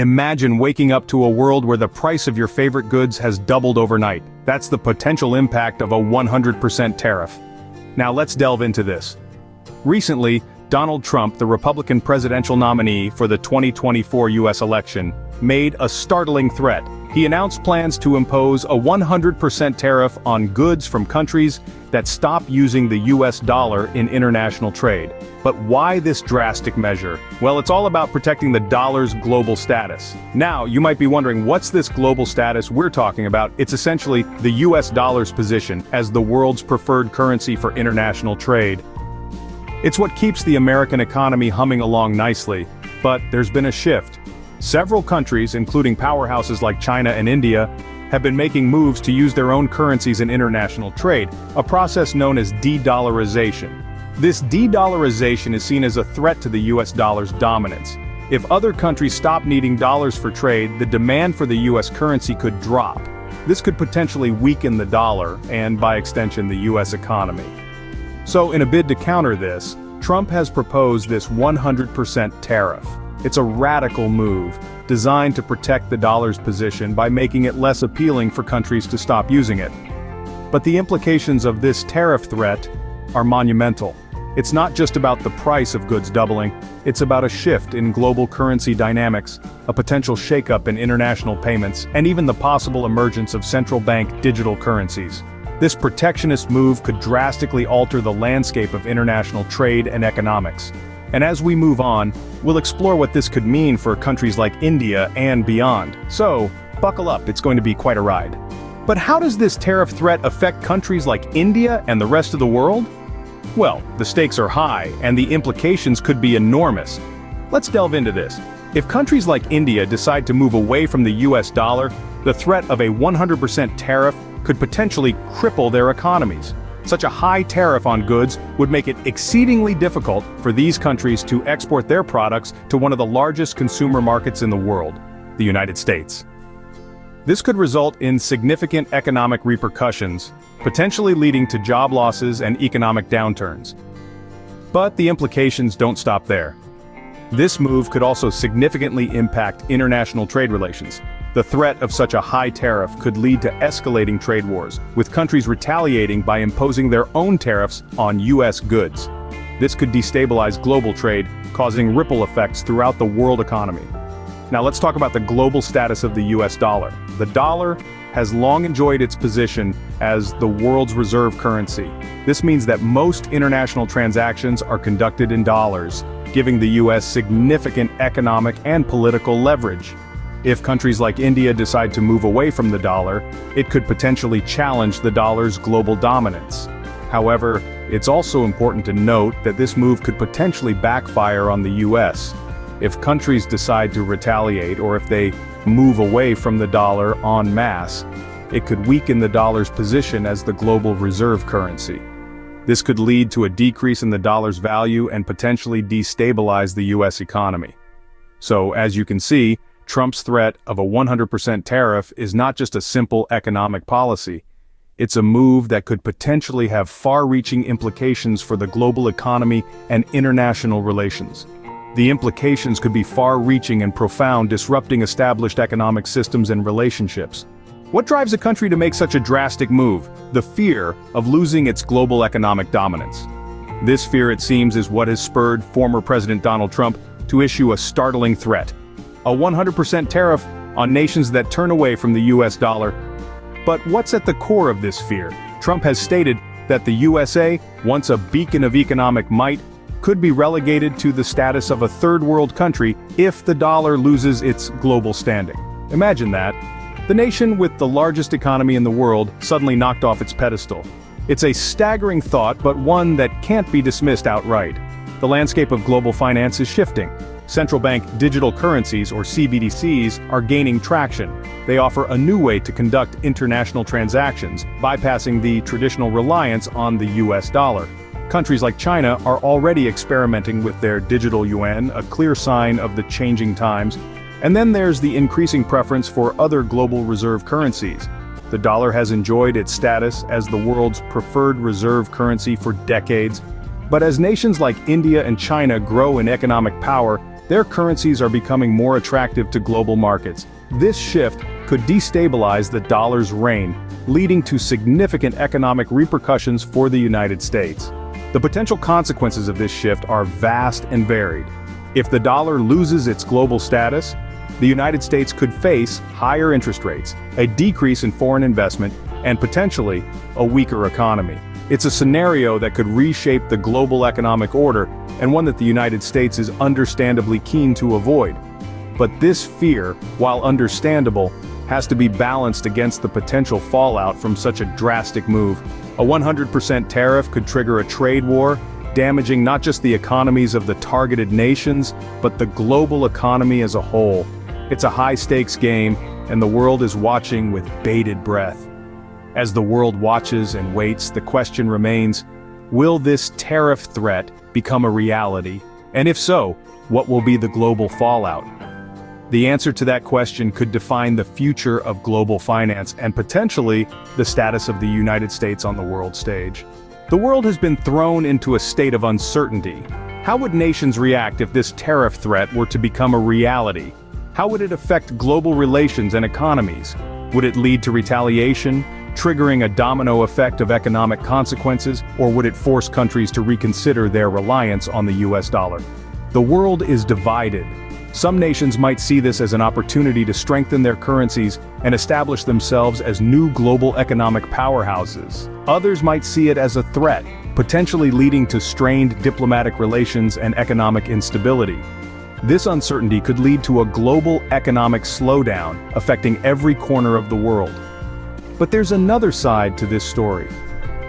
Imagine waking up to a world where the price of your favorite goods has doubled overnight. That's the potential impact of a 100% tariff. Now let's delve into this. Recently, Donald Trump, the Republican presidential nominee for the 2024 US election, made a startling threat. He announced plans to impose a 100% tariff on goods from countries that stop using the US dollar in international trade. But why this drastic measure? Well, it's all about protecting the dollar's global status. Now, you might be wondering, what's this global status we're talking about? It's essentially the US dollar's position as the world's preferred currency for international trade. It's what keeps the American economy humming along nicely, but there's been a shift. Several countries, including powerhouses like China and India, have been making moves to use their own currencies in international trade, a process known as de-dollarization. This de-dollarization is seen as a threat to the US dollar's dominance. If other countries stop needing dollars for trade, the demand for the US currency could drop. This could potentially weaken the dollar, and by extension the US economy. So in a bid to counter this, Trump has proposed this 100% tariff. It's a radical move, designed to protect the dollar's position by making it less appealing for countries to stop using it. But the implications of this tariff threat are monumental. It's not just about the price of goods doubling, it's about a shift in global currency dynamics, a potential shakeup in international payments, and even the possible emergence of central bank digital currencies. This protectionist move could drastically alter the landscape of international trade and economics. And as we move on, we'll explore what this could mean for countries like India and beyond. So, buckle up, it's going to be quite a ride. But how does this tariff threat affect countries like India and the rest of the world? Well, the stakes are high, and the implications could be enormous. Let's delve into this. If countries like India decide to move away from the US dollar, the threat of a 100% tariff could potentially cripple their economies. Such a high tariff on goods would make it exceedingly difficult for these countries to export their products to one of the largest consumer markets in the world, the United States. This could result in significant economic repercussions, potentially leading to job losses and economic downturns. But the implications don't stop there. This move could also significantly impact international trade relations. The threat of such a high tariff could lead to escalating trade wars, with countries retaliating by imposing their own tariffs on US goods. This could destabilize global trade, causing ripple effects throughout the world economy. Now let's talk about the global status of the US dollar. The dollar has long enjoyed its position as the world's reserve currency. This means that most international transactions are conducted in dollars, giving the US significant economic and political leverage. If countries like India decide to move away from the dollar, it could potentially challenge the dollar's global dominance. However, it's also important to note that this move could potentially backfire on the US. If countries decide to retaliate, or if they move away from the dollar en masse, it could weaken the dollar's position as the global reserve currency. This could lead to a decrease in the dollar's value and potentially destabilize the US economy. So, as you can see, Trump's threat of a 100% tariff is not just a simple economic policy. It's a move that could potentially have far-reaching implications for the global economy and international relations. The implications could be far-reaching and profound, disrupting established economic systems and relationships. What drives a country to make such a drastic move? The fear of losing its global economic dominance. This fear, it seems, is what has spurred former President Donald Trump to issue a startling threat: a 100% tariff on nations that turn away from the US dollar. But what's at the core of this fear? Trump has stated that the USA, once a beacon of economic might, could be relegated to the status of a third world country if the dollar loses its global standing. Imagine that. The nation with the largest economy in the world suddenly knocked off its pedestal. It's a staggering thought, but one that can't be dismissed outright. The landscape of global finance is shifting. Central bank digital currencies, or CBDCs, are gaining traction. They offer a new way to conduct international transactions, bypassing the traditional reliance on the US dollar. Countries like China are already experimenting with their digital yuan, a clear sign of the changing times. And then there's the increasing preference for other global reserve currencies. The dollar has enjoyed its status as the world's preferred reserve currency for decades. But as nations like India and China grow in economic power, Their currencies are becoming more attractive to global markets. This shift could destabilize the dollar's reign, leading to significant economic repercussions for the United States. The potential consequences of this shift are vast and varied. If the dollar loses its global status, the United States could face higher interest rates, a decrease in foreign investment, and potentially a weaker economy. It's a scenario that could reshape the global economic order, and one that the United States is understandably keen to avoid. But this fear, while understandable, has to be balanced against the potential fallout from such a drastic move. A 100% tariff could trigger a trade war, damaging not just the economies of the targeted nations, but the global economy as a whole. It's a high-stakes game, and the world is watching with bated breath. As the world watches and waits, the question remains, will this tariff threat become a reality? And if so, what will be the global fallout? The answer to that question could define the future of global finance and potentially the status of the United States on the world stage. The world has been thrown into a state of uncertainty. How would nations react if this tariff threat were to become a reality? How would it affect global relations and economies? Would it lead to retaliation, triggering a domino effect of economic consequences, or would it force countries to reconsider their reliance on the US dollar? The world is divided. Some nations might see this as an opportunity to strengthen their currencies and establish themselves as new global economic powerhouses. Others might see it as a threat, potentially leading to strained diplomatic relations and economic instability. This uncertainty could lead to a global economic slowdown, affecting every corner of the world. But there's another side to this story.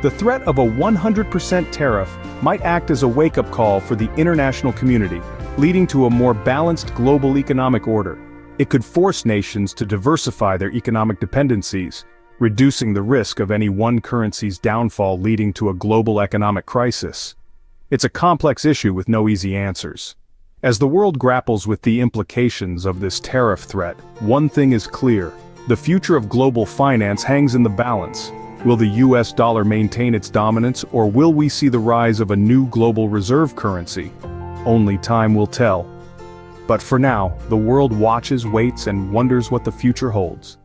The threat of a 100% tariff might act as a wake-up call for the international community, leading to a more balanced global economic order. It could force nations to diversify their economic dependencies, reducing the risk of any one currency's downfall leading to a global economic crisis. It's a complex issue with no easy answers. As the world grapples with the implications of this tariff threat, one thing is clear: the future of global finance hangs in the balance. Will the US dollar maintain its dominance, or will we see the rise of a new global reserve currency? Only time will tell. But for now, the world watches, waits, and wonders what the future holds.